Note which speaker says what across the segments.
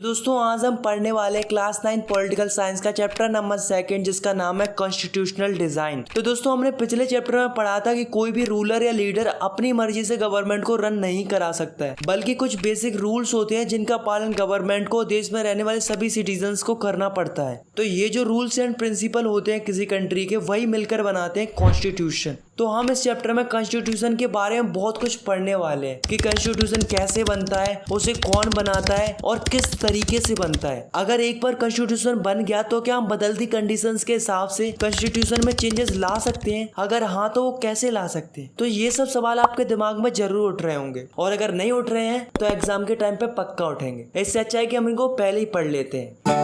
Speaker 1: दोस्तों आज हम पढ़ने वाले क्लास 9 पॉलिटिकल साइंस का चैप्टर नंबर 2 जिसका नाम है कॉन्स्टिट्यूशनल डिजाइन। तो दोस्तों हमने पिछले चैप्टर में पढ़ा था कि कोई भी रूलर या लीडर अपनी मर्जी से गवर्नमेंट को रन नहीं करा सकता है, बल्कि कुछ बेसिक रूल्स होते हैं जिनका पालन गवर्नमेंट को देश में रहने वाले सभी सिटीजन्स को करना पड़ता है। तो ये जो रूल्स एंड प्रिंसिपल होते हैं किसी कंट्री के, वही मिलकर बनाते हैं कॉन्स्टिट्यूशन। तो हम इस चैप्टर में कॉन्स्टिट्यूशन के बारे में बहुत कुछ पढ़ने वाले हैं कि कॉन्स्टिट्यूशन कैसे बनता है, उसे कौन बनाता है और किस तरीके से बनता है। अगर एक बार कॉन्स्टिट्यूशन बन गया तो क्या हम बदलती कंडीशंस के हिसाब से कॉन्स्टिट्यूशन में चेंजेस ला सकते हैं? अगर हाँ तो वो कैसे ला सकते हैं? तो ये सब सवाल आपके दिमाग में जरूर उठ रहे होंगे, और अगर नहीं उठ रहे हैं तो एग्जाम के टाइम पे पक्का उठेंगे। इससे अच्छा है कि हम इनको पहले ही पढ़ लेते हैं।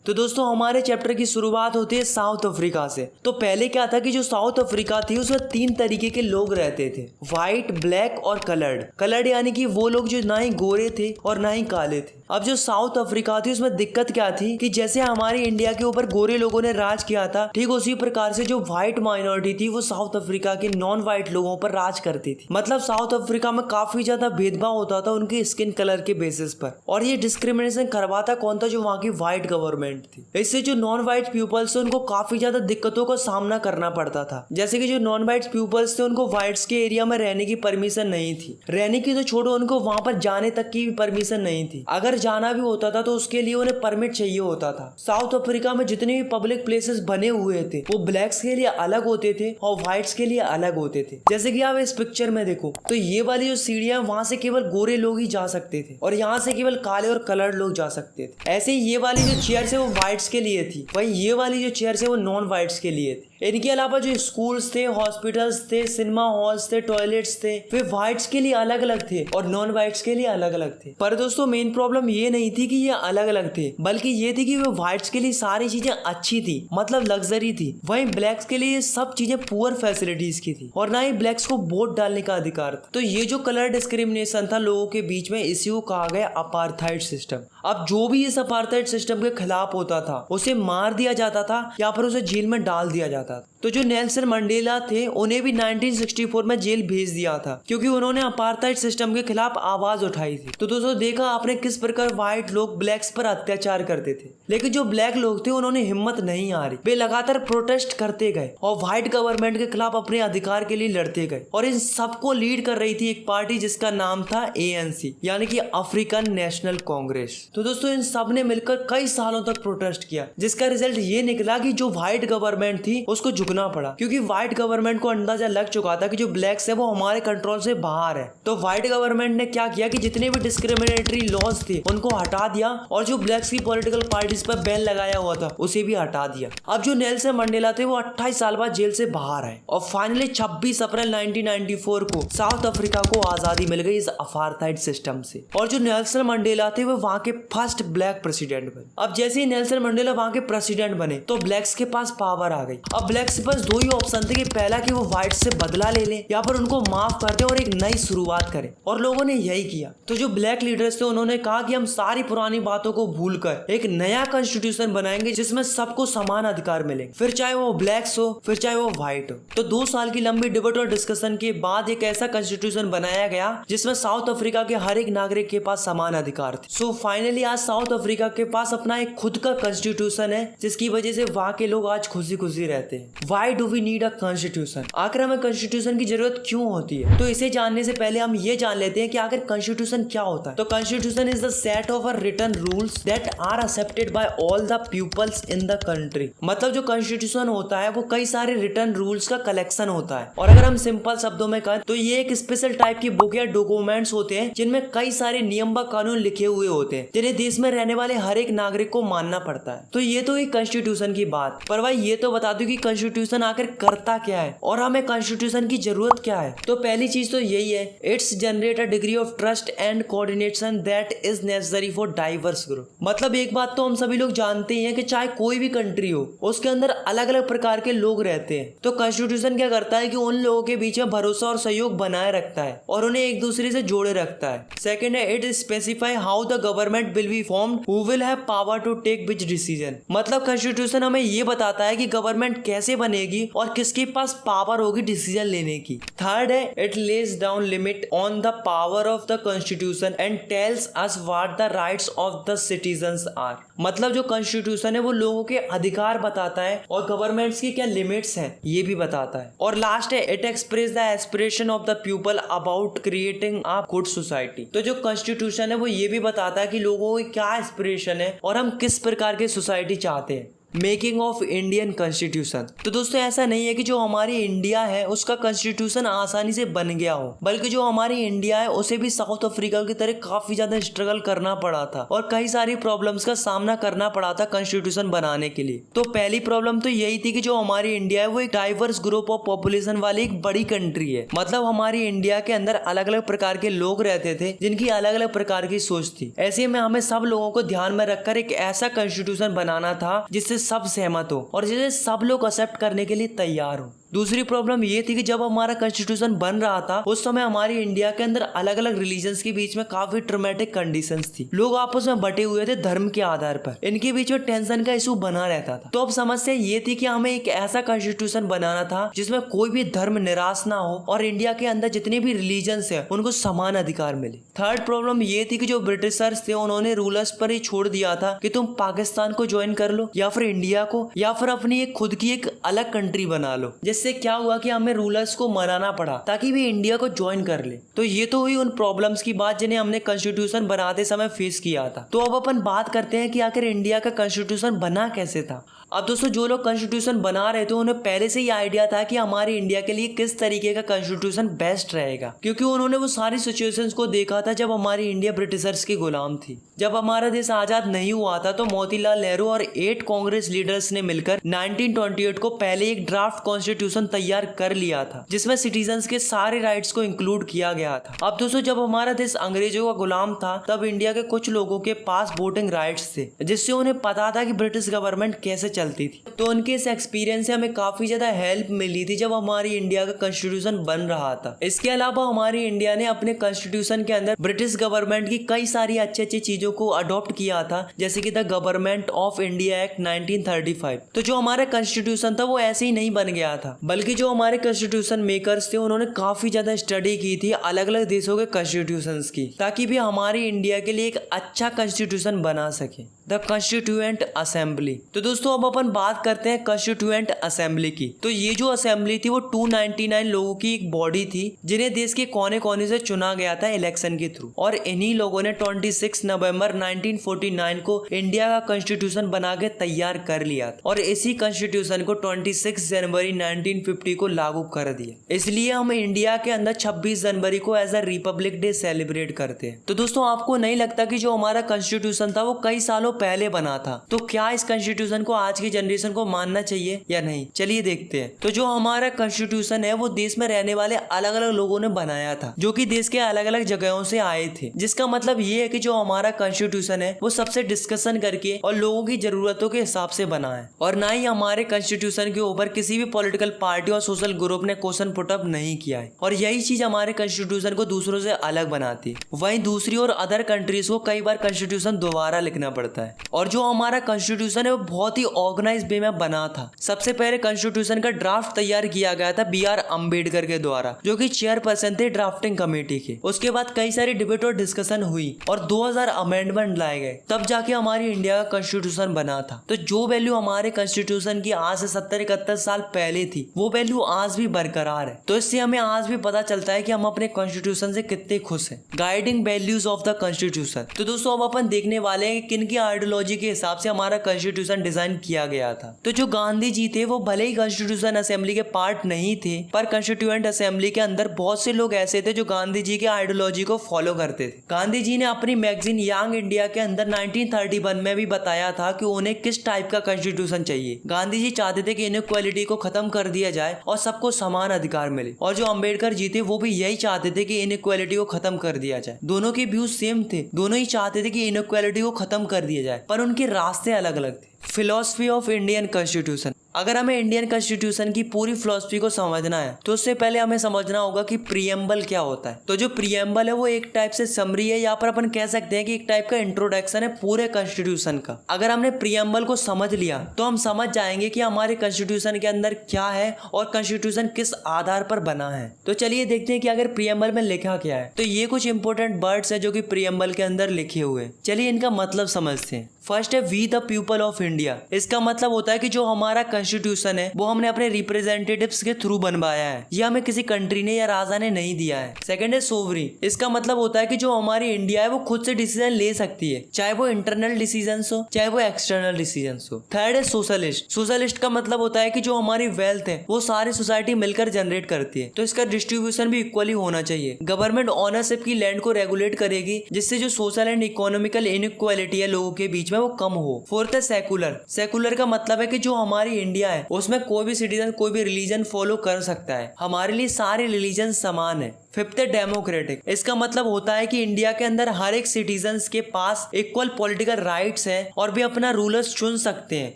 Speaker 1: तो दोस्तों हमारे चैप्टर की शुरुआत होती है साउथ अफ्रीका से। तो पहले क्या था कि जो साउथ अफ्रीका थी उसमें 3 तरीके के लोग रहते थे, व्हाइट, ब्लैक और कलर्ड। कलर्ड यानी कि वो लोग जो ना ही गोरे थे और ना ही काले थे। अब जो साउथ अफ्रीका थी उसमें दिक्कत क्या थी कि जैसे हमारी इंडिया के ऊपर गोरे लोगों ने राज किया था, ठीक उसी प्रकार से जो व्हाइट माइनॉरिटी थी वो साउथ अफ्रीका के नॉन व्हाइट लोगों पर राज करती थी। मतलब साउथ अफ्रीका में काफी ज्यादा भेदभाव होता था उनके स्किन कलर के बेसिस पर, और ये डिस्क्रिमिनेशन करवाता कौन था? जो वहाँ की व्हाइट गवर्नमेंट थी। इससे जो नॉन व्हाइट पीपल्स थे उनको काफी ज्यादा दिक्कतों का सामना करना पड़ता था। जैसे कि जो नॉन व्हाइट पीपल्स थे उनको व्हाइट्स के एरिया में रहने की परमिशन नहीं थी, रहने की तो छोड़ो, उनको वहां पर जाने तक की भी परमिशन नहीं थी। अगर जाना भी होता था तो उसके लिए उन्हें परमिट चाहिए होता था। साउथ अफ्रीका में जितने भी पब्लिक प्लेसेस बने हुए थे वो ब्लैक्स के लिए अलग होते थे और व्हाइट्स के लिए अलग होते थे। जैसे कि आप इस पिक्चर में देखो तो ये वाली जो सीढ़ियां, वहां से केवल गोरे लोग ही जा सकते थे और यहाँ से केवल काले और कलर्ड लोग जा सकते थे। ऐसे ही ये वाली जो चेयर है वो व्हाइट्स के लिए थी, वही ये वाली जो चेयर है वो नॉन व्हाइट्स के लिए थी। इनके अलावा जो स्कूल्स थे, हॉस्पिटल्स थे, सिनेमा हॉल्स थे, टॉयलेट्स थे, वे व्हाइट्स के लिए अलग अलग थे और नॉन व्हाइट्स के लिए अलग अलग थे। पर दोस्तों मेन प्रॉब्लम ये नहीं थी कि ये अलग अलग थे, बल्कि ये थी कि वे व्हाइट्स के लिए सारी चीजें अच्छी थी, मतलब लग्जरी थी। वहीं ब्लैक्स के लिए ये सब चीजें पुअर फैसिलिटीज की थी और ना ही ब्लैक्स को वोट डालने का अधिकार था। तो ये जो कलर डिस्क्रिमिनेशन था लोगों के बीच में, इसी को कहा गया अपार्थाइड सिस्टम। अब जो भी इस अपार्थाइड सिस्टम के खिलाफ होता था उसे मार दिया जाता था या फिर उसे जेल में डाल दिया जाता था। तो जो नेल्सन मंडेला थे उन्हें भी 1964 में जेल भेज दिया था क्योंकि उन्होंने अपार्थाइड सिस्टम के खिलाफ आवाज उठाई थी। तो दोस्तों देखा आपने किस प्रकार व्हाइट लोग ब्लैक्स पर अत्याचार करते थे, लेकिन जो ब्लैक लोग थे उन्होंने हिम्मत नहीं हारी, वे लगातार प्रोटेस्ट करते गए और व्हाइट गवर्नमेंट के खिलाफ अपने अधिकार के लिए लड़ते गए। और इन सबको लीड कर रही थी एक पार्टी जिसका नाम था ANC, यानी कि अफ्रीकन नेशनल कांग्रेस। तो दोस्तों इन सब ने मिलकर कई सालों तक प्रोटेस्ट किया, जिसका रिजल्ट ये निकला कि जो व्हाइट गवर्नमेंट थी उसको झुकना पड़ा, क्योंकि व्हाइट गवर्नमेंट को अंदाजा लग चुका था कि जो ब्लैक्स है वो हमारे कंट्रोल से बाहर है। तो व्हाइट गवर्नमेंट ने क्या किया कि जितने भी डिस्क्रिमिनेटरी लॉज थे उनको हटा दिया और जो ब्लैक्स की पॉलिटिकल पार्टीज पर बैन लगाया हुआ था उसे भी हटा दिया। अब जो नेल्सन मंडेला थे वो 28 साल बाद जेल से बाहर आए और फाइनली 26 अप्रैल 1994 को साउथ अफ्रीका को आजादी मिल गई इस अपार्थाइड सिस्टम से। और जो नेल्सन मंडेला थे वो वहां के फर्स्ट ब्लैक प्रेसिडेंट बने। अब जैसे ही नेल्सन मंडेला वहां के प्रेसिडेंट बने तो ब्लैक्स के पास पावर आ गई। अब ब्लैक्स के पास 2 ही ऑप्शन थे कि पहला कि वो व्हाइट से बदला ले ले या फिर उनको माफ कर दे और एक नई शुरुआत करें, और लोगों ने यही किया। तो जो ब्लैक लीडर्स थे उन्होंने कहा कि हम सारी पुरानी बातों को भूलकर एक नया कॉन्स्टिट्यूशन बनाएंगे जिसमें सबको समान अधिकार मिले, फिर चाहे वो ब्लैक्स हो फिर चाहे वो व्हाइट हो। तो 2 साल की लंबी डिबेट और डिस्कशन के बाद एक ऐसा कॉन्स्टिट्यूशन बनाया गया जिसमें साउथ अफ्रीका के हर एक नागरिक के पास समान अधिकार थे। सो फाइनली आज साउथ अफ्रीका के पास अपना एक खुद का कॉन्स्टिट्यूशन है, जिसकी वजह से वहाँ के लोग आज खुशी खुशी रहते हैं। Why do we need a constitution? आखिर हमें कॉन्स्टिट्यूशन की जरूरत क्यों होती है? तो इसे जानने से पहले हम ये जान लेते हैं कि आखिर कॉन्स्टिट्यूशन क्या होता है। तो constitution is the set of written rules that are accepted by all the peoples in the country. मतलब जो कॉन्स्टिट्यूशन होता है वो कई सारे रिटन रूल्स का कलेक्शन होता है, और अगर हम सिंपल शब्दों में कहें तो ये एक स्पेशल टाइप की बुक या डॉक्यूमेंट्स होते हैं जिनमें कई सारे नियम व कानून लिखे हुए होते हैं जिन्हें देश में रहने वाले हर एक नागरिक को मानना पड़ता है। तो ये तो एक कॉन्स्टिट्यूशन की बात। पर भाई ये तो बता दो कि कॉन्स्टिट्यूशन आखिर करता क्या है और हमें कॉन्स्टिट्यूशन की जरूरत क्या है। तो पहली चीज तो यही है, it's generate a degree of trust and coordination that is necessary for diverse group. मतलब एक बात तो हम सभी लोग जानते ही हैं कि चाहे कोई भी कंट्री हो उसके अंदर अलग अलग प्रकार के लोग रहते हैं। तो कॉन्स्टिट्यूशन क्या करता है कि उन लोगों के बीच में भरोसा और सहयोग बनाए रखता है और उन्हें एक दूसरे से जोड़े रखता है। सेकंड है, it specify how the government will be formed, who will have power to take which decision. मतलब कॉन्स्टिट्यूशन हमें ये बताता है कि गवर्नमेंट कैसे बनेगी और किसके पास पावर होगी डिसीजन लेने की। थर्ड है it lays down limit on the power of the constitution and tells us what the rights of the citizens are. मतलब जो कॉन्स्टिट्यूशन है वो लोगों के अधिकार बताता है और गवर्नमेंट्स की क्या लिमिट्स हैं ये भी बताता है। और लास्ट है it express the aspiration of the people about creating a good society. तो जो कॉन्स्टिट्यूशन है वो ये भी बताता है कि लोगों की क्या एस्पिरेशन है और हम किस प्रकार की सोसाइटी चाहते हैं। Making of Indian constitution. तो दोस्तों ऐसा नहीं है कि जो हमारी इंडिया है उसका कॉन्स्टिट्यूशन आसानी से बन गया हो, बल्कि जो हमारी इंडिया है उसे भी साउथ अफ्रीका की तरह काफी ज्यादा स्ट्रगल करना पड़ा था और कई सारी प्रॉब्लम्स का सामना करना पड़ा था कॉन्स्टिट्यूशन बनाने के लिए। तो पहली प्रॉब्लम तो यही थी कि जो हमारी इंडिया है वो एक डाइवर्स ग्रुप ऑफ पॉपुलेशन वाली एक बड़ी कंट्री है। मतलब हमारी इंडिया के अंदर अलग अलग प्रकार के लोग रहते थे जिनकी अलग अलग प्रकार की सोच थी। ऐसे में हमें सब लोगों को ध्यान में रखकर एक ऐसा कॉन्स्टिट्यूशन बनाना था जिससे सब सहमत हो और जिसे सब लोग एक्सेप्ट करने के लिए तैयार हो। दूसरी प्रॉब्लम ये थी कि जब हमारा कॉन्स्टिट्यूशन बन रहा था उस समय हमारी इंडिया के अंदर अलग अलग रिलीजन्स के बीच में काफी ट्रॉमेटिक कंडीशंस थी। लोग आपस में बटे हुए थे धर्म के आधार पर, इनके बीच में टेंशन का इशू बना रहता था। तो अब समस्या ये थी कि हमें एक ऐसा कॉन्स्टिट्यूशन बनाना था जिसमें कोई भी धर्म निराश ना हो और इंडिया के अंदर जितने भी रिलीजन्स है उनको समान अधिकार मिले। थर्ड प्रॉब्लम ये थी कि जो ब्रिटिशर्स थे उन्होंने रूलर्स पर ही छोड़ दिया था कि तुम पाकिस्तान को ज्वाइन कर लो या फिर इंडिया को या फिर अपनी एक खुद की एक अलग कंट्री बना लो। जिससे क्या हुआ कि हमें रूलर्स को मनाना पड़ा ताकि वे इंडिया को ज्वाइन कर ले। तो ये तो हुई उन प्रॉब्लम्स की बात जिन्हें हमने कॉन्स्टिट्यूशन बनाते समय फेस किया था। तो अब अपन बात करते हैं कि आखिर इंडिया का कॉन्स्टिट्यूशन बना कैसे था। अब दोस्तों जो लोग कॉन्स्टिट्यूशन बना रहे थे उन्हें पहले से ही आइडिया था कि हमारी इंडिया के लिए किस तरीके का कॉन्स्टिट्यूशन बेस्ट रहेगा, क्योंकि उन्होंने वो सारी सिचुएशंस को देखा था जब हमारी इंडिया ब्रिटिशर्स की गुलाम थी। जब हमारा देश आजाद नहीं हुआ था तो मोतीलाल नेहरू और 8 कांग्रेस लीडर्स ने मिलकर 1928 को पहले एक ड्राफ्ट कॉन्स्टिट्यूशन तैयार कर लिया था जिसमें सिटीजन्स के सारे राइट्स को इंक्लूड किया गया था। अब दोस्तों जब हमारा देश अंग्रेजों का गुलाम था तब इंडिया के कुछ लोगों के पास वोटिंग राइट्स थे जिससे उन्हें पता था कि ब्रिटिश गवर्नमेंट कैसे चलती थी। तो उनके इस एक्सपीरियंस से हमें काफी ज्यादा हेल्प मिली थी जब हमारी इंडिया का कॉन्स्टिट्यूशन बन रहा था। इसके अलावा हमारी इंडिया ने अपने कॉन्स्टिट्यूशन के अंदर ब्रिटिश गवर्नमेंट की कई सारी अच्छी चीजों को अडॉप्ट किया था, जैसे कि the government of India act 1935। तो जो हमारा कॉन्स्टिट्यूशन था वो ऐसे ही नहीं बन गया था, बल्कि जो हमारे कॉन्स्टिट्यूशन मेकर्स थे उन्होंने काफी ज्यादा स्टडी की थी अलग अलग देशों के कॉन्स्टिट्यूशंस की, ताकि भी हमारी इंडिया के लिए एक अच्छा कॉन्स्टिट्यूशन बना सके। The constituent assembly. तो दोस्तों अब अपन बात करते हैं कॉन्स्टिट्यूएंट असेंबली की। तो ये जो असेंबली थी वो 299 लोगों की एक बॉडी थी जिन्हें देश के कोने कोने से चुना गया था इलेक्शन के थ्रू, और इन्हीं लोगों ने 26 नवंबर 1949 को इंडिया का कॉन्स्टिट्यूशन बना के तैयार कर लिया था और इसी कॉन्स्टिट्यूशन को 26 जनवरी 1950 को लागू कर दिया। इसलिए हम इंडिया के अंदर 26 जनवरी को as a republic day celebrate करते हैं। तो दोस्तों आपको नहीं लगता कि जो हमारा कॉन्स्टिट्यूशन था वो कई सालों पहले बना था, तो क्या इस कॉन्स्टिट्यूशन को आज की जनरेशन को मानना चाहिए या नहीं? चलिए देखते हैं। तो जो हमारा कॉन्स्टिट्यूशन है वो देश में रहने वाले अलग अलग लोगों ने बनाया था जो कि देश के अलग अलग जगहों से आए थे, जिसका मतलब ये है कि जो हमारा कॉन्स्टिट्यूशन है वो सबसे डिस्कशन करके और लोगों की जरूरतों के हिसाब से बना है, और ना ही हमारे कॉन्स्टिट्यूशन के ऊपर किसी भी पॉलिटिकल पार्टी और सोशल ग्रुप ने क्वेश्चन पुटअप नहीं किया है। और यही चीज हमारे कॉन्स्टिट्यूशन को दूसरों से अलग बनाती है। वहीं दूसरी और अदर कंट्रीज को कई बार कॉन्स्टिट्यूशन दोबारा लिखना पड़ता है। और जो हमारा कॉन्स्टिट्यूशन है वो बहुत ही ऑर्गेनाइज्ड वे में बना था। सबसे पहले कॉन्स्टिट्यूशन का ड्राफ्ट तैयार किया गया था BR अम्बेडकर के द्वारा, जो कि चेयरपर्सन थे ड्राफ्टिंग कमेटी के। उसके बाद कई सारी डिबेट और डिस्कशन हुई और 2000 अमेंडमेंट लाए गए, तब जाके हमारी इंडिया का कॉन्स्टिट्यूशन बना था। तो जो वैल्यू हमारे कॉन्स्टिट्यूशन की आज से 70-71 साल पहले थी वो वैल्यू आज भी बरकरार है। तो इससे हमें आज भी पता चलता है कि हम अपने कॉन्स्टिट्यूशन से कितने खुश हैं। Guiding values of the constitution. तो दोस्तों अब अपन देखने वाले हैं किन की आइडियोलॉजी के हिसाब से हमारा कॉन्स्टिट्यूशन डिजाइन किया गया था। तो जो गांधी जी थे वो भले ही कॉन्स्टिट्यूशन असेंबली के पार्ट नहीं थे, पर कॉन्स्टिट्यूएंट असेंबली के अंदर बहुत से लोग ऐसे थे जो गांधी जी के आइडियोलॉजी को फॉलो करते थे। गांधी जी ने अपनी मैगजीन यंग इंडिया के अंदर 1931 में भी बताया था कि उन्हें किस टाइप का कॉन्स्टिट्यूशन चाहिए। गांधी जी चाहते थे कि इनइक्वालिटी को खत्म कर दिया जाए और सबको समान अधिकार मिले, और जो अम्बेडकर जी थे वो भी यही चाहते थे कि इनइक्वालिटी को खत्म कर दिया जाए। दोनों के व्यूज सेम थे, दोनों ही चाहते थे कि इनइक्वालिटी को खत्म कर दिया जाए, पर उनके रास्ते अलग अलग थे। Philosophy of Indian constitution. अगर हमें इंडियन कॉन्स्टिट्यूशन की पूरी फिलॉसफी को समझना है तो उससे पहले हमें समझना होगा कि प्रीएम्बल क्या होता है। तो जो प्रीएम्बल है वो एक टाइप से समरी है, यहाँ पर अपन कह सकते हैं कि एक टाइप का इंट्रोडक्शन है पूरे कॉन्स्टिट्यूशन का। अगर हमने प्रीएम्बल को समझ लिया तो हम समझ जाएंगे कि हमारे कॉन्स्टिट्यूशन के अंदर क्या है और कॉन्स्टिट्यूशन किस आधार पर बना है। तो चलिए देखते हैं कि अगर प्रीएम्बल में लिखा क्या है। तो ये कुछ इंपॉर्टेंट वर्ड्स है जो कि प्रीएम्बल के अंदर लिखे हुए। चलिए इनका मतलब समझते हैं। फर्स्ट है we the people of India. इसका मतलब होता है कि जो हमारा कॉन्स्टिट्यूशन है वो हमने अपने रिप्रेजेंटेटिव्स के थ्रू बनवाया है, ये हमें किसी कंट्री ने या राजा ने नहीं दिया है। सेकंड है सोवरी। इसका मतलब होता है कि जो हमारी इंडिया है वो खुद से डिसीजन ले सकती है, चाहे वो इंटरनल डिसीजन हो चाहे वो एक्सटर्नल डिसीजन हो। थर्ड है सोशलिस्ट। सोशलिस्ट का मतलब होता है कि जो हमारी वेल्थ है वो सारी सोसाइटी मिलकर जनरेट करती है, तो इसका डिस्ट्रीब्यूशन भी इक्वली होना चाहिए। गवर्नमेंट ओनरशिप की लैंड को रेगुलेट करेगी जिससे जो सोशल एंड इकोनॉमिकल इनइक्वालिटी है लोगों के बीच में वो कम हो। फोर्थ है सेकुलर। सेकुलर का मतलब है कि जो हमारी इंडिया है उसमें कोई भी सिटीजन कोई भी रिलीजन फॉलो कर सकता है, हमारे लिए सारे रिलीजन समान है। फिफ्थ है डेमोक्रेटिक। इसका मतलब होता है कि इंडिया के अंदर हर एक सिटीजन्स के पास इक्वल पॉलिटिकल राइट्स हैं और भी अपना रूलर्स चुन सकते हैं,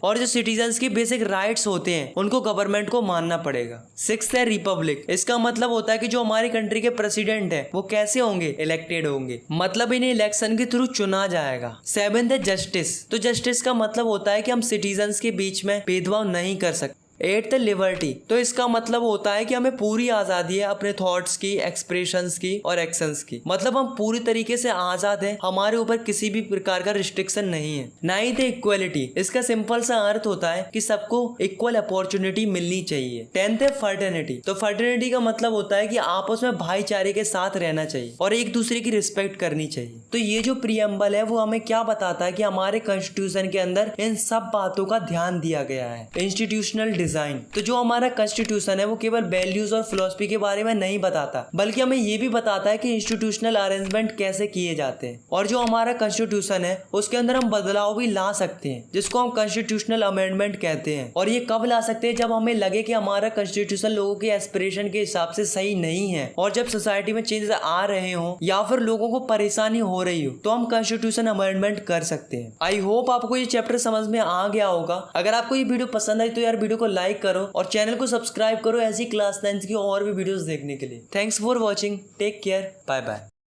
Speaker 1: और जो सिटीजन्स की बेसिक राइट्स होते हैं उनको गवर्नमेंट को मानना पड़ेगा। सिक्स्थ है रिपब्लिक। इसका मतलब होता है कि जो हमारी कंट्री के प्रेसिडेंट है वो कैसे होंगे, इलेक्टेड होंगे, मतलब इन्हें इलेक्शन के थ्रू चुना जाएगा। सेवेंथ है जस्टिस। तो जस्टिस का मतलब होता है कि हम सिटीजन्स के बीच में भेदभाव नहीं कर सकते। Eighth liberty. तो इसका मतलब होता है कि हमें पूरी आजादी है अपने थॉट्स की, एक्सप्रेशंस की और एक्शंस की, मतलब हम पूरी तरीके से आजाद हैं, हमारे ऊपर किसी भी प्रकार का रिस्ट्रिक्शन नहीं है। Ninth equality. इसका सिंपल सा अर्थ होता है कि सबको इक्वल अपॉर्चुनिटी मिलनी चाहिए। टेंथ है फर्टर्निटी। तो फर्टर्निटी का मतलब होता है कि आपस में भाईचारे के साथ रहना चाहिए और एक दूसरे की रिस्पेक्ट करनी चाहिए। तो ये जो प्रीएम्बल है वो हमें क्या बताता है कि हमारे कॉन्स्टिट्यूशन के अंदर इन सब बातों का ध्यान दिया गया है। Institutional design. तो जो हमारा कॉन्स्टिट्यूशन है वो केवल वैल्यूज और फिलॉसफी के बारे में नहीं बताता, बल्कि हमें ये भी बताता है कि इंस्टीट्यूशनल अरेंजमेंट कैसे किए जाते हैं। और जो हमारा कॉन्स्टिट्यूशन है उसके अंदर हम बदलाव भी ला सकते हैं, जिसको हम कॉन्स्टिट्यूशनल अमेंडमेंट कहते हैं। और ये कब ला सकते हैं, जब हमें लगे कि हमारा कॉन्स्टिट्यूशन लोगों के एस्पिरेशन के हिसाब से सही नहीं है, और जब सोसाइटी में चेंजेस आ रहे हो या फिर लोगों को परेशानी हो रही हो तो हम कॉन्स्टिट्यूशन अमेंडमेंट कर सकते हैं। आई होप आपको ये चैप्टर समझ में आ गया होगा। अगर आपको ये वीडियो पसंद आई तो यार वीडियो को लाइक करो और चैनल को सब्सक्राइब करो ऐसी क्लास 9 की और भी वीडियोस देखने के लिए। Thanks for watching, take care, bye bye.